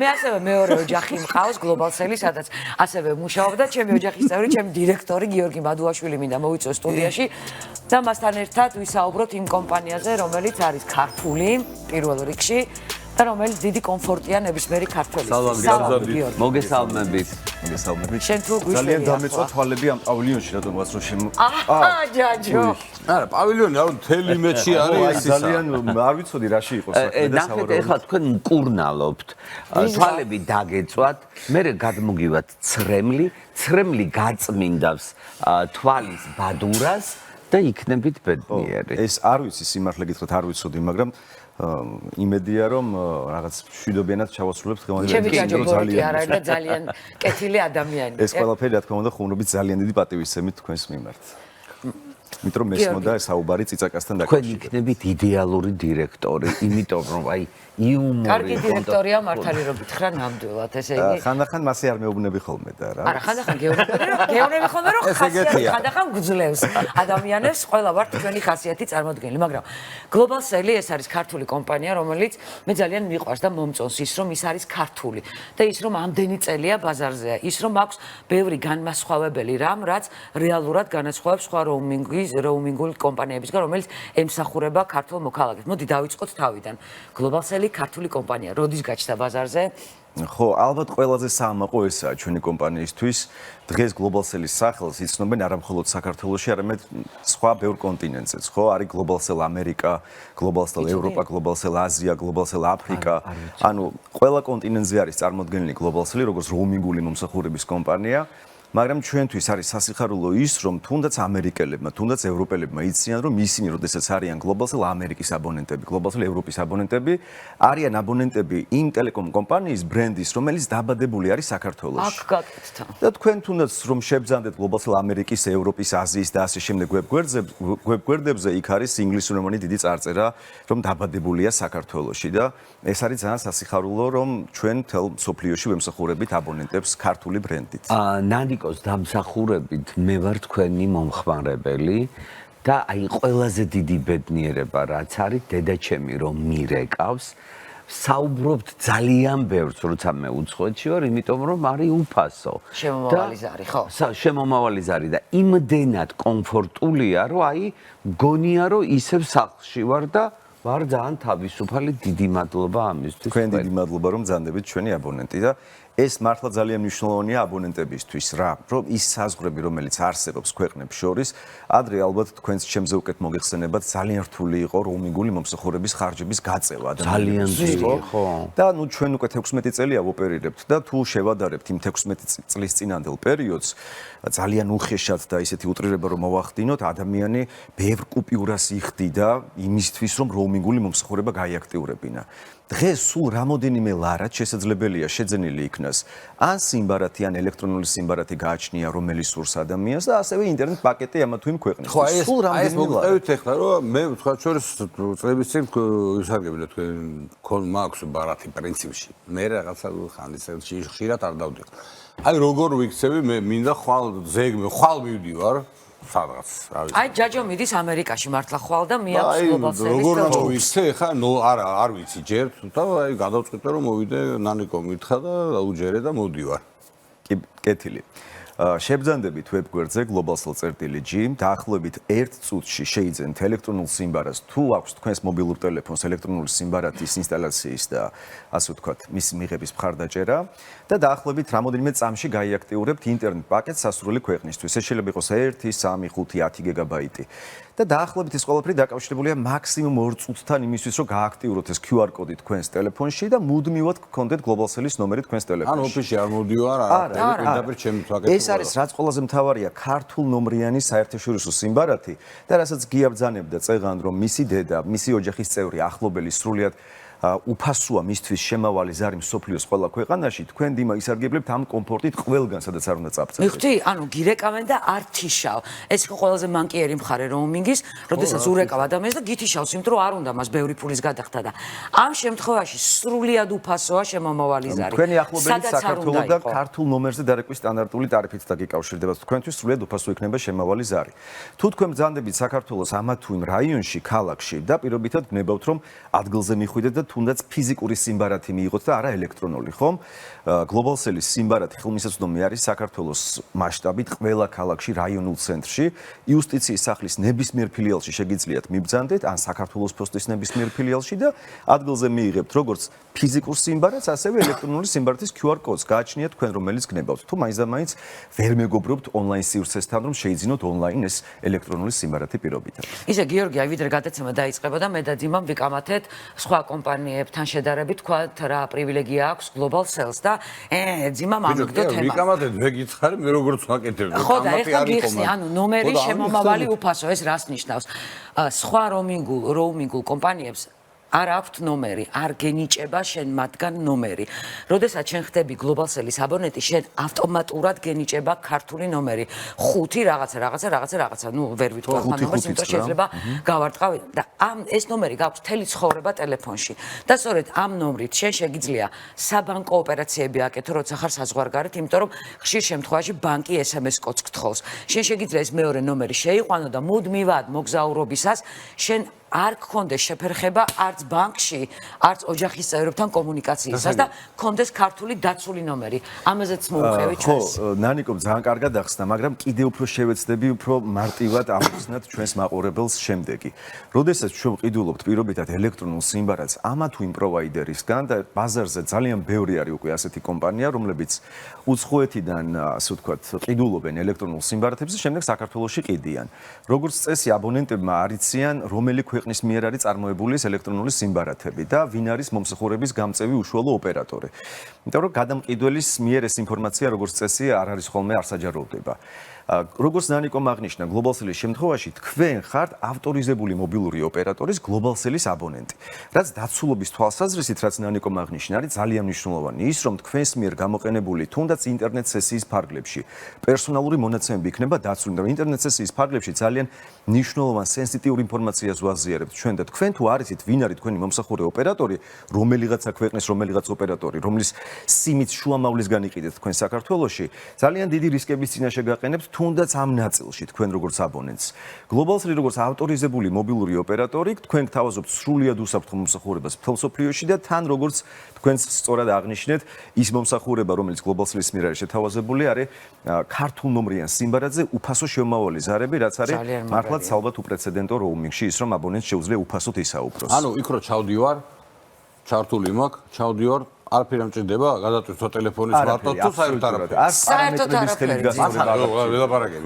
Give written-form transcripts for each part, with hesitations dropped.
მე ასევე მეორე ოჯახი მყავს გლობალსელი, სადაც ასევე მუშაობდა ჩემი ოჯახის წევრი, ჩემი დირექტორი გიორგი მადუაშვილი მინდა მოვიწვიოს სტუდიაში და მასთან ერთად ვისაუბროთ იმ კომპანიაზე, რომელიც არის ქართული პირველ რიგში და რომელიც დიდი კომფორტია ნებისმიერი ქართველისთვის. მოგესალმებით. შენ თუ გვიშველი ძალიან დამეწვა თვალები ამ პავილიონში რატომღაც რომ ჯაჯო. არა, პავილიონი არ მთელი მეჩი არის ისა. ძალიან არ ვიცოდი რაში იყო საქმე და ნახეთ, ეხლა თქვენ მკურნალობთ. თვალები დაგეწვათ, მერე გადმოგივათ ცრემლი გაწმინდავს თვალის ბადურას და იქნებით ბედნიერი. ეს არ ვიცი სიმართლე გითხრათ არ ვიცოდი, მაგრამ იმედია რომ რაღაც მშვიდობიანად ჩავასრულებთ ძალიან და ძალიან კეთილი ადამიანი. ეს ყველაფერი რა თქმა უნდა ხუმრობით ძალიან დიდი პატივისცემით თქვენს მიმართ. იმიტომ მესმოდა საუბარი ციცაკასთან დაკავშირებით. თქვენ იქნებით იდეალური დირექტორი, იმიტომ რომ აი იუმორი კარგი დირექტორია მართალი რომ გითხრა ნამდვილად, ესე იგი. ხანდახან მასე არ მეუბნები ხოლმე და რა. არა, ხანდახან გეუბნები ხოლმე რომ ხანდახან გძლევს ადამიანებს, ყველა ვართ თქვენი ხასიათი წარმოდგენილი, მაგრამ გლობალსელი ეს არის ქართული კომპანია, რომელიც მე ძალიან მიყვარს და მომწონს ის რომ ის არის ქართული და ის რომ ამდენი წელია ბაზარზეა, ის რომ აქვს ბევრი განმასხვავებელი რამ, რაც რეალურად განასხვავებს სხვა როუმინგული კომპანიებისგან, რომელიც ემსახურება ქართულ მოქალაქეს. მოდი დავიწყოთ თავიდან. გლობალსელი ქართული კომპანია, როდის გაჩნდა ბაზარზე? ხო, ალბათ ყველაზე საამაყო ესაა ჩვენი კომპანიისთვის. დღეს გლობალსელის სახელს იცნობენ არა მხოლოდ საქართველოში, არამედ სხვა ბევრ კონტინენტზეც, ხო? არის გლობალსელ ამერიკა, გლობალსელ ევროპა, გლობალსელ აზია, გლობალსელ აფრიკა. ანუ ყველა კონტინენტზე არის წარმოდგენილი გლობალსელი, როგორც როუმინგული მომსახურების კომპანია. მაგრამ ჩვენთვის არის სასიხარულო ის, რომ თუნდაც ამერიკელებმა, თუნდაც ევროპელებმა იციან, რომ ისინი, როდესაც არიან გლობალსელ ამერიკის აბონენტები, გლობალსელ ევროპის აბონენტები, არიან აბონენტები იმ ტელეკომ კომპანიის ბრენდის, რომელიც დაბადებული არის საქართველოში. აქ გაკეთდა. და თქვენ თუნდაც რომ შებძანდეთ გლობალსელ ამერიკის, ევროპის, აზიის და ასე შემდეგ ვებგვერდებზე, იქ არის ინგლისურენოვანი დიდი წარწერა, რომ დაბადებულია საქართველოში და ეს არის ძალიან სასიხარულო, რომ ჩვენ მთელ მსოფლიოში ვემსახურებით აბონენტებს ქართული ბრენდით. ნანიკოს დამსახურებით მე ვარ თქვენი მომხმარებელი და აი ყველაზე დიდი ბედნიერება რაც არის დედაჩემი რომ მირეკავს საუბრობთ ძალიან ბევრს როცა მე უცხოეთში ვარ იმიტომ რომ არის უფასო შემომავალი ზარი ხო შემომავალი ზარი და იმდენად კომფორტულია რომ აი მგონია რომ ისევ სახლში ვარ და ვარ ძალიან თავისუფალი დიდი მადლობა ამისთვის თქვენ დიდი მადლობა რომ ძანდებით ჩვენი აბონენტი და ეს მართლა ძალიან მნიშვნელოვანია აბონენტებისთვის რა, რომ ის საზღვრები, რომელიც არსებობს ქვეყნებს შორის, ადრე ალბათ თქვენს ჩემზე უკეთ მოგეხსენებათ, ძალიან რთული იყო როუმინგული მომსახურების ხარჯების გაწევა ადამიანებს, ხო? და ნუ ჩვენ უკვე 16 წელია ვოპერირებთ და თუ შევადარებთ იმ 16 წლის წინანდელ პერიოდს, ძალიან უხეშად და ისეთი უტრირება რომ მოვახდინოთ, ადამიანი ბევრ კუპიურას იხდიდა იმისთვის, რომ როუმინგული მომსახურება გაიაქტიურებინა. დღეს სულ რამოდენიმე ლარად შესაძლებელია შეძენილი იქნას ან სიმბარათი ან ელექტრონული სიმბარათი გააჩნია რომელიც სურს ადამიანს და ასევე ინტერნეტ პაკეტი ამა თუ იმ ქვეყნისთვის. ხო, ეს მოგწევით ახლა რომ მე თქვა შორის წლების წინ ვისარგებლე თქვენ მაქვს ბარათი პრინციპში. მე რაღაცა ხანისელში ხშირად არ დავდივარ. აი როგორ ვიქცევი მე მინდა ხვალ მივდივარ სადღაც რა ვიცი. აი ჯაჯო მიდის ამერიკაში მართლა ხვალ და მიაქვს გლობალსელის როგორ ვიცე ხა არა არ ვიცი ჯერ და აი გადავწყვიტე რომ მოვიდე ნანიკო მითხა და უჯერე და მოვდივარ. კეთილი. შებძანდებით ვებგვერდზე globalsel.gr დაახლოებით 1 წუთში შეიძენთ ელექტრონულ სიმბარას თუ აქვს თქვენს მობილურ ტელეფონს ელექტრონული სიმბარათის ინსტალაციის და ასე ვთქვათ მისი მიღების მხარდაჭერა და დაახლოებით რამოდენიმე წამში გაიაქტიურებთ ინტერნეტ პაკეტს სასურველი ქვეყნისთვის. ეს შეიძლება იყოს 1, 3, 5, 10 გიგაბაიტი. და დაახლოებით ეს ყველაფერი დაკავშირებულია მაქსიმუმ 2 წუთთან იმისთვის, რომ გააქტიუროთ ეს QR კოდი თქვენს ტელეფონში და მუდმივად გქონდეთ გლობალსელის ნომერი თქვენს ტელეფონში. ანუ ოფისში არ მოვდივარ, არა, პირდაპირ ჩემი პაკეტი. ეს არის რაც ყველაზე მთავარია, ქართულ ნომრიანი საერთაშორისო სიმბარათი და რასაც გიაბრძანებ და წეღან რომ მისი დედა, მისი ოჯახის წევრი, ახლობელი სრულიად უფასოა მისთვის შემავალი ზარი მსოფლიოს ყველა ქვეყანაში, თქვენ დიმა ისარგებლებთ ამ კომფორტით ყველგან, სადაც არ უნდა წაბწებთ. მივხვდი, ანუ გირეკავენ და არ თიშავ. ეს იყო ყველაზე მანკიერი მხარე როუმინგის, როდესაც ურეკავ ადამიანს და გითიშავს, იმიტომ რომ არ უნდა მას ბევრი ფულის გადახდა და ამ შემთხვევაში სრულიად უფასოა შემომავალი ზარი. თქვენი ახლობელი საქართველოს და ქართულ ნომერზე დარეკვის სტანდარტული ტარიფით დაგიკავშირდებათ. თქვენთვის სრულიად უფასო იქნება შემავალი ზარი. თუ თქვენ ბრძანდებით საქართველოს ამა თუ იმ რაიონში, ქალაქში და პირობითად გნებავთ რომ ადგილზე მიხვიდეთ და თუნდაც ფიზიკური სიმბარათი მიიღოთ და არა ელექტრონული, ხომ? Globalcell-ის სიმბარათი ხელმისაწვდომი არის საქართველოს მასშტაბით ყველა ქალაქში, რაიონულ ცენტრში, იუსტიციის სახლის ნებისმიერ ფილიალში შეგიძლიათ მიბრძანდეთ, ან საქართველოს პოსტის ნებისმიერ ფილიალში და ადგილზე მიიღებთ როგორც ფიზიკურ სიმბარათს, ასევე ელექტრონული სიმბარათის QR კოდს გააჩნიათ თქვენ, რომელიც გნებავთ. თუ მაინც და მაინც ვერ მეგობრობთ ონლაინ სივრცესთან, რომ შეიძინოთ ონლაინ ეს ელექტრონული სიმბარათი პირობითად. ისე გიორგი, აი ვიდრე გადაცემა დაიწყება და მე და დიმამ ვიკამათეთ სხვა კომპანიებთან შედარებით, თქვათ რა პრივილეგია აქვს Globalcell-ს და ძიმამ ამიგდო თემა. ვიკამათეთ, მე გითხარი, მე როგორც ვაკეთებ. ხო და ეხლა გიხსნი, ანუ ნომერი შემომავალი უფასო, ეს რას ნიშნავს? სხვა roaming-ულ კომპანიებს არ აქვთ ნომერი, არ გენიჭება შენ მათგან ნომერი. როდესაც შენ ხდები Globalcell-ის აბონენტი, შენ ავტომატურად გენიჭება ქართული ნომერი. 5 რაღაცა, ნუ ვერ ვიტყვი ახლა ნომერს, იმიტომ შეიძლება გავარტყავ და ეს ნომერი გაქვს მთელი ცხოვრება ტელეფონში. და სწორედ ამ ნომრით შენ შეგიძლია საბანკო ოპერაციები აკეთო, როცა ხარ საზღვარგარეთ, იმიტომ რომ ხშირ შემთხვევაში ბანკი SMS კოდს გთხოვს. შენ შეგიძლია ეს მეორე ნომერი შეიყვანო და მუდმივად მოგზაურობისას შენ არ გქონდეს შეფერხება არც ბანკში, არც ოჯახის წევრებთან კომუნიკაციისას და გქონდეს ქართული დაცული ნომერი. ამაზეც მოუხევი ჩვენს. ხო, ნანიკომ ძალიან კარგად ახსნა, მაგრამ კიდევ უფრო შევეცდები უფრო მარტივად ამოხსნათ ჩვენს მაყურებელს შემდეგი. როდესაც ჩვენ ვყიდულობთ პირობითად ელექტრონულ სიმბარათს ამა თუ იმ პროვაიდერისგან და ბაზარზე ძალიან ბევრი არის უკვე ასეთი კომპანია, რომლებიც უცხოეთიდან, ასე ვთქვათ, ყიდულობენ ელექტრონულ სიმბარათებს და შემდეგ საქართველოში ყიდიან. როგორც წესი, აბონენტებმა არიციან, რომელი ქვეყნის მიერ არის წარმოებული ეს ელექტრონული სიმბარათები და ვინ არის მომსახურების გამწევი უშუალო ოპერატორი. იმიტომ რომ გადამყიდველის მიერ ეს ინფორმაცია როგორც წესი არ არის ხოლმე არ საჯაროვდება. როგორც ნანიკომ აღნიშნა, Globalcell-ის შემთხვევაში თქვენ ხართ ავტორიზებული მობილური ოპერატორის Globalcell-ის აბონენტი. რაც დაცულობის თვალსაზრისით, რაც ნანიკომ აღნიშნა, არის ძალიან მნიშვნელოვანი ის, რომ თქვენს მიერ გამოყენებული თუნდაც ინტერნეტ სესიის ფარგლებში პერსონალური მონაცემები იქნება დაცული, და ინტერნეტ სესიის ფარგლებში ძალიან მნიშვნელოვან სენსიტიურ ინფორმაციას ვაზიარებთ ჩვენ და თქვენ თუ არიცით ვინ არის თქვენი მომსახურე ოპერატორი, რომელიღაცა ქვეყნის რომელიღაც ოპერატორი, რომლის სიმით შუამავლისგან იყიდეთ თქვენ საქართველოში, ძალიან დიდი რისკების წინაშე გაყენებთ თუნდაც ამ ნაწილში თქვენ როგორც აბონენტს. Globalcell როგორც ავტორიზებული მობილური ოპერატორი, თქვენ გთავაზობთ სრულიად უსაფრთხო მომსახურებას მთელ მსოფლიოში და თან როგორც თქვენს სწორად აღნიშნეთ, ის მომსახურება, რომელიც Globalcell-ის მიერ არის შეთავაზებული, არის ქართულ ნომრიან სიმბარათზე უფასო შემავალი ზარები, რაც არის მართლაც ალბათ უპრეცედენტო roaming-ში ის, რომ აბონენტს შეუძლია უფასოდ ისაუბროს. ანუ იქ რო ჩავდივარ, ჩართული მაქვს, ჩავდივარ არაფერი ამჭირდება, გადატვირთვა ტელეფონის მარტო თუ საერთოდ არაფერი. საერთოდ არაფერი.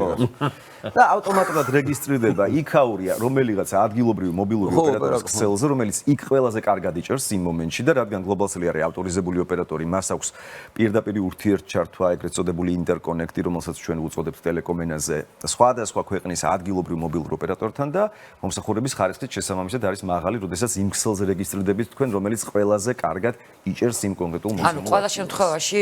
და ავტომატურად რეგისტრირდება იქაურია რომელიღაც ადგილობრივი მობილური ოპერატორის ქსელზე, რომელიც იქ ყველაზე კარგად იჭერს იმ მომენტში და რადგან Globalcell არის ავტორიზებული ოპერატორი, მას აქვს პირდაპირ ურთიერთჩართვა, ეგრეთ წოდებული ინტერკონექტი, რომელსაც ჩვენ ვუწოდებთ ტელეკომენაზე სხვადასხვა ქვეყნის ადგილობრივ მობილურ ოპერატორთან და მომსახურების ხარისხით შესაბამისად არის მაღალი, როდესაც იმ ქსელზე რეგისტრირდებით თქვენ, რომელიც ყველაზე კარგად იჭერს იმ კონკრეტულ ანუ ყველა შემთხვევაში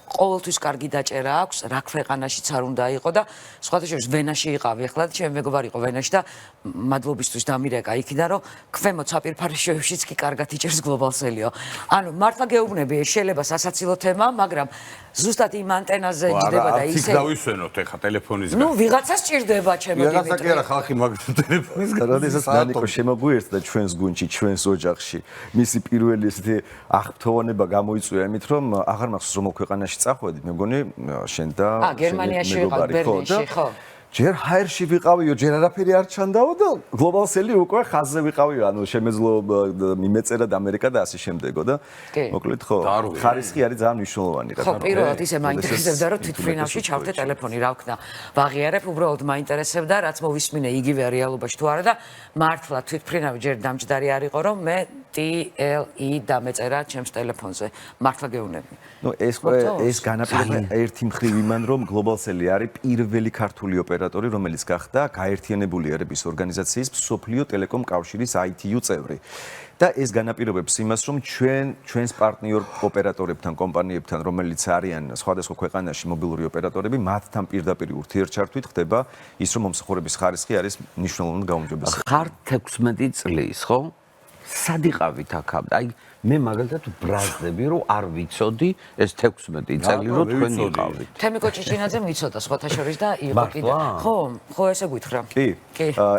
ყოველთვის კარგი დაჭერა აქვს, რა ქვეყანაშიც არ უნდა იყო და სხვათა შორის ვენაში იყავი ახლა და ჩემი მეგობარი იყო ვენაში და მადლობისთვის დამირეკა იქიდან რომ ქვემო ცაპირფარიშოებშიც კი კარგად იჭერს Globalcell-იო. ანუ მართლა გეუბნები, შეიძლება სასაცილო თემა, მაგრამ ზუსტად იმ ანტენაზე ჯდება და ისე. იქ დავისვენოთ ახლა ტელეფონისგან. ნუ ვიღაცას ჭირდება ჩემო დიმიტრი. ვიღაცა კი არა, ხალხი მაგის ტელეფონისგან. როდესაც ნანიკო შემოგვიერთდა ჩვენს გუნდში, ჩვენს ოჯახში, მისი პირველი ესეთი აღფრთოვანება გამოიწვია იმით, რომ აღარ მახსოვს რომელ ქვეყანაში წახვედი, მე მგონი შენ და გერმანიაში ვიყავ ბერლინში, ხო? ჯერ ჰაერში ვიყავიო, ჯერ არაფერი არ ჩანდაო და Globalcell-ი უკვე ხაზზე ვიყავიო, ანუ შემეძლო მიმეწერა და ამერიკა და ასე შემდეგო და მოკლედ ხო, ხარისხი არის ძალიან მნიშვნელოვანი რა. ხო, პირველად ისე მაინტერესებდა, რომ თვითფრინავში ჩავდე ტელეფონი, რა ვქნა. ვაღიარებ, უბრალოდ მაინტერესებდა, რაც მოვისმინე იგივე რეალობაში თუ არა და მართლა თვითფრინავი ჯერ დამჯდარი არ იყო, რომ მე TLE დამეწერა ჩემს ტელეფონზე. მართლა გეუბნები. ნუ ეს განაპირობა ერთი მხრივ იმან, რომ Globalcell-ი არის პირველი ქართული ოპერატორი, რომელიც გახდა გაერთიანებული ერების ორგანიზაციის მსოფლიო ტელეკომ კავშირის ITU წევრი. და ეს განაპირობებს იმას, რომ ჩვენს პარტნიორ ოპერატორებთან, კომპანიებთან, რომელიც არიან სხვადასხვა ქვეყანაში მობილური ოპერატორები, მათთან პირდაპირ ურთიერთჩართვით ხდება ის, რომ მომსახურების ხარისხი არის მნიშვნელოვნად გაუმჯობესებული. ხართ 16 წლის, ხო? სად იყავით აქ? აი მე მაგალითად ბრაზდები რომ არ ვიცოდი ეს 16 წელი რომ თქვენ იყავით. თემიკო ჭიჭინაძე მიცოდა სხვათა შორის და იყო კიდე. ხო, ესე გითხრა. კი.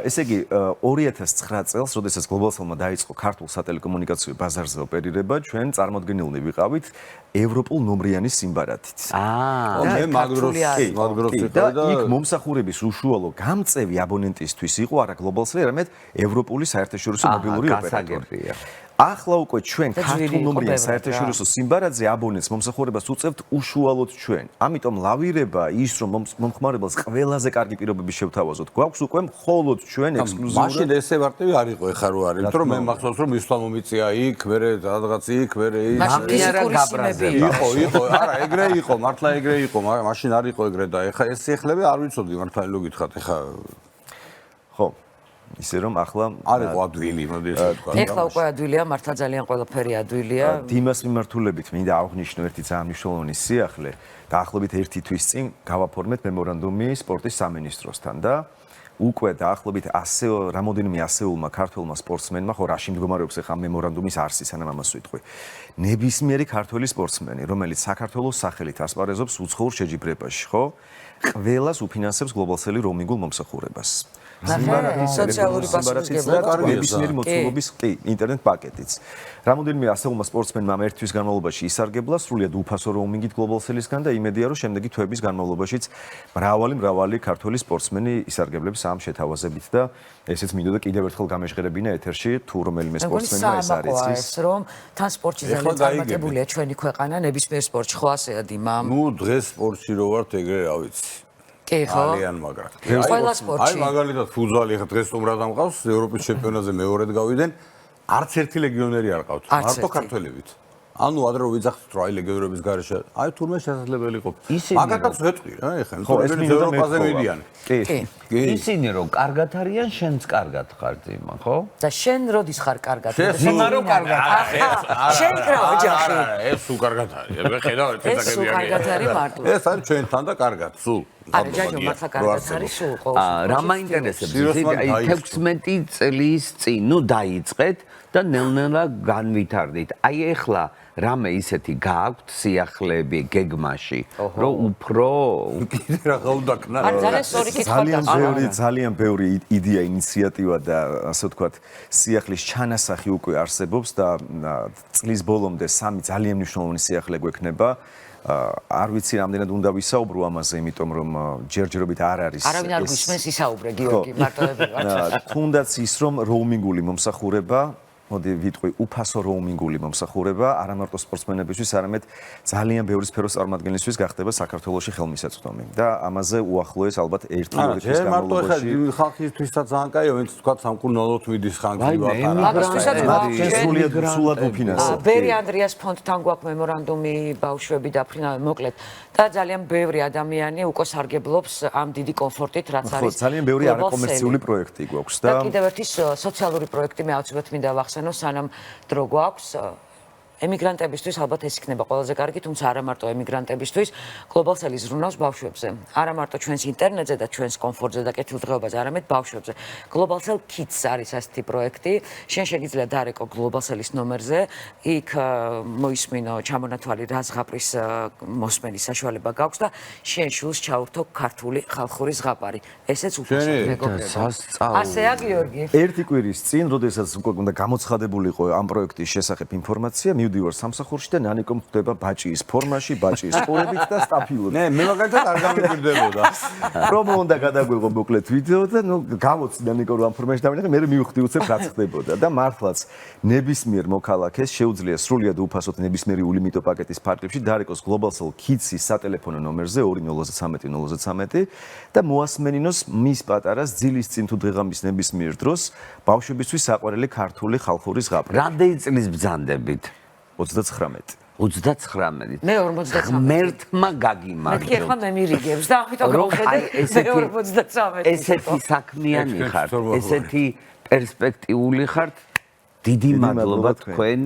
ესე იგი 2009 წელს, როდესაც გლობალსელმა დაიწყო ქართულ სატელეკომუნიკაციო ბაზარზე ოპერირება, ჩვენ წარმოდგენილნი ვიყავით ევროპულ ნომრიანი სიმბარათით. მე მაგროს და იქ მომსახურების უშუალო გამწევი აბონენტისთვის იყო არა გლობალსელი, არამედ ევროპული საერთაშორისო მობილური ოპერატორი. ახლა უკვე ჩვენ ქართულ ნომრიან საერთაშორისო სიმბარათზე აბონენტს მომსახურებას უწევთ უშუალოდ ჩვენ. ამიტომ ლავირება ის რომ მომხმარებელს ყველაზე კარგი პირობები შევთავაზოთ. გვაქვს უკვე მხოლოდ ჩვენ ექსკლუზიურად. მაშინ ესე ვარტივი არ იყო ეხა რო არის, იმიტომ რომ მე მახსოვს რომ ისლა მომიწია იქ, მე რაღაც იქ, მე ის იყო, არა, ეგრე იყო, მართლა ეგრე იყო, მაშინ არ იყო ეგრე და ეხა ეს სიახლები არ ვიცოდი მართლა რო გითხრათ ეხა ხო ისე რომ ახლა არ იყო ადვილი, მოდი ესე ვთქვა. ეხლა უკვე ადვილია, მართლა ძალიან ყველაფერი ადვილია. დიმას მიმართულებით მინდა აღვნიშნო ერთი ძალიან მნიშვნელოვანი სიახლე. დაახლოებით 1 თვის წინ გავაფორმეთ მემორანდუმი სპორტის სამინისტროსთან და უკვე დაახლოებით რამოდენიმე ასეულმა ქართველმა სპორტსმენმა ხო რაში მდგომარეობს ახლა მემორანდუმის არსი სანამ ამას ვიტყვი. ნებისმიერი ქართველი სპორტსმენი, რომელიც საქართველოს სახელით ასპარეზობს უცხოურ შეჯიბრებაში, ხო? ყველას უფინანსებს გლობალსელი რომინგულ მომსახურებას. სოციალური პასუხისმგებლობა ნებისმიერი მოცულობის კი ინტერნეტ პაკეტიც. რამოდენიმე ასეულმა სპორტსმენმა ამ 1 თვის განმავლობაში ისარგებლა სრულიად უფასო რომინგით გლობალსელისგან და იმედია რომ შემდეგი თვეების განმავლობაშიც მრავალი ქართველი სპორტსმენი ისარგებლებს ამ შეთავაზებით და ესეც მინდოდა კიდევ ერთხელ გამეჟღერებინა ეთერში თუ რომელიმე სპორტსმენმა ეს არ იცის. რომ თან სპორტში ძალიან წარმატებულია ჩვენი ქვეყანა ნებისმიერ სპორტში ხო ასეა დიმა? ნუ დღეს სპორტში რო ვართ ეგრე რა ვიცი. კი ხო? ძალიან მაგრამ. ყველა სპორტში. აი მაგალითად ფუტბოლი ხა დღეს სტუმრად ამყავს ევროპის ჩემპიონატზე მეორედ გავიდნენ. არც ერთი ლეგიონერი არ ყავთ. მარტო ქართველებით. ანუ ადრე რო ვიძახთ რომ აი ლეგიონერების გარეშე, აი თურმე შესაძლებელი ყოფ. მაგათაც ვეტყვი რა ეხლა. ეს ევროპაზე მიდიან. კი. ისინი რომ კარგად არიან, შენც კარგად ხარ ძიმა, ხო? და შენ როდის ხარ კარგად? ძიმა რო კარგად ხარ. შენ კრავ ოჯახი. ეს სულ კარგად არის. მე ხედავ ერთ ეს სულ კარგად არის მარტო. ეს არის ჩვენთან და კარგად, სულ. არა ჯაჯო მართლა კარგად არის სულ ხო? რა მაინტერესებს აი 16 წლის წინ ნუ დაიწყეთ და ნელ-ნელა განვითარდით. აი ეხლა რამე ისეთი გააქვთ სიახლეები გეგმაში, რომ უფრო კიდე რა უნდა ქნა. არ ძალიან სწორი კითხვა. ძალიან ბევრი იდეა, ინიციატივა და ასე ვთქვათ, სიახლის ჩანასახი უკვე არსებობს და წლის ბოლომდე 3 ძალიან მნიშვნელოვანი სიახლე გვექნება. არ ვიცი რამდენად უნდა ვისაუბრო ამაზე, იმიტომ რომ ჯერჯერობით არ არის. არავინ არ გვისმენს ისაუბრე, გიორგი, მარტოებრივად. თუნდაც ის რომ როუმინგული მომსახურება მოდი ვიტყვი უფასო როუმინგული მომსახურება არა მარტო სპორტსმენებისთვის, არამედ ძალიან ბევრი სფეროს წარმომადგენლისთვის გახდება საქართველოში ხელმისაწვდომი და ამაზე უახლოეს ალბათ 1-2 თვის განმავლობაში. მარტო ხალხისთვისაც ძალიან კაია, ვინც თქვა სამკურნალოდ მიდის ხანგი ვატარა. მაგისთვისაც სულად უფინანსებთ. ბერი ანდრიას ფონდთან გვაქვს მემორანდუმი ბავშვები დაფრინა, მოკლედ და ძალიან ბევრი ადამიანი უკვე სარგებლობს ამ დიდი კომფორტით, რაც არის. ხო, ძალიან ბევრი არაკომერციული პროექტი გვაქვს და კიდევ ერთი სოციალური პროექტი მე აუცილებლად მინდა ვახსენო, სანამ დრო გვაქვს. ემიგრანტებისთვის ალბათ ეს იქნება ყველაზე კარგი, თუმცა არა მარტო ემიგრანტებისთვის, გლობალსელი ზრუნავს ბავშვებზე. არა მარტო ჩვენს ინტერნეტზე და ჩვენს კომფორტზე და კეთილდღეობაზე, არამედ ბავშვებზე. გლობალსელ Kids არის ასეთი პროექტი. შენ შეგიძლია დარეკო გლობალსელის ნომერზე, იქ მოისმინო ჩამონათვალი რა ზღაპრის მოსმენის საშუალება გაქვს და შენ შულს ჩაურთო ქართული ხალხური ზღაპარი. ესეც უფასოდ მეგობრებო. ასეა გიორგი. ერთი კვირის წინ, როდესაც უკვე უნდა გამოცხადებულიყო ამ პროექტის შესახებ ინფორმაცია, მივდივარ სამსახურში და ნანიკომ ხდება ბაჭიის ფორმაში, ბაჭიის ყურებით და სტაფილოდ. მე მაგალითად არ გამიგირდებოდა. პრომო უნდა გადაგვიღო მოკლედ ვიდეო და ნუ გავოცი ნანიკო რომ ამ ფორმაში დავინახე, მე მივხვდი უცებ რაც ხდებოდა და მართლაც ნებისმიერ მოქალაქეს შეუძლია სრულიად უფასოდ ნებისმიერი ულიმიტო პაკეტის ფარგლებში დარეკოს Globalcell Kids-ის სატელეფონო ნომერზე 2013 და მოასმენინოს მის პატარას ძილის წინ თუ დღეღამის ნებისმიერ დროს ბავშვებისთვის საყვარელი ქართული ხალხური ზღაპრი. რამდენი წლის ბრძანდებით? 39. 39. მე 53. ღმერთმა გაგიმარჯვოს. მე ახლა მე მირიგებს და ამიტომ გავხედე მე 53. ესეთი საქმიანი ხართ, ესეთი პერსპექტიული ხართ. დიდი მადლობა თქვენ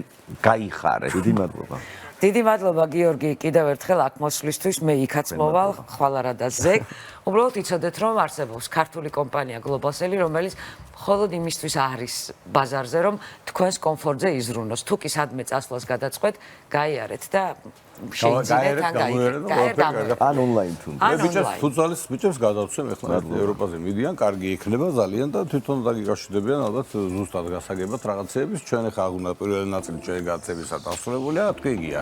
გაიხარეთ. დიდი მადლობა. დიდი მადლობა გიორგი, კიდევ ერთხელ აქ მოსვლისთვის, მე იქაც მოვალ, ხვალ არა და ზეგ. უბრალოდ იცოდეთ რომ არსებობს ქართული კომპანია Globalcell, რომელიც მხოლოდ იმისთვის არის ბაზარზე, რომ თქვენს კომფორტზე იზრუნოს. თუ კი სადმე წასვლას გადაწყვეტ, გაიარეთ და შეიძინეთ თან გაიგეთ. ან ონლაინ თუ ან ბიჭებს online. ფუტზალის ბიჭებს გადავცემ ეხლა ევროპაზე მიდიან, კარგი იქნება ძალიან და თვითონ დაგიკავშირდებიან ალბათ ზუსტად გასაგებად რაღაცეების. ჩვენ ეხლა აღუნა პირველი ნაწილი ჩვენი გაცემისა დასრულებულია, თქვი იგია.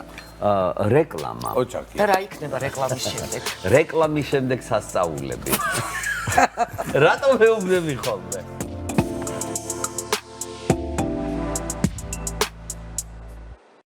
რეკლამა. ოჩაკი. და რა იქნება რეკლამის შემდეგ? რეკლამის შემდეგ სასწაულები. რატომ მეუბნები ხოლმე?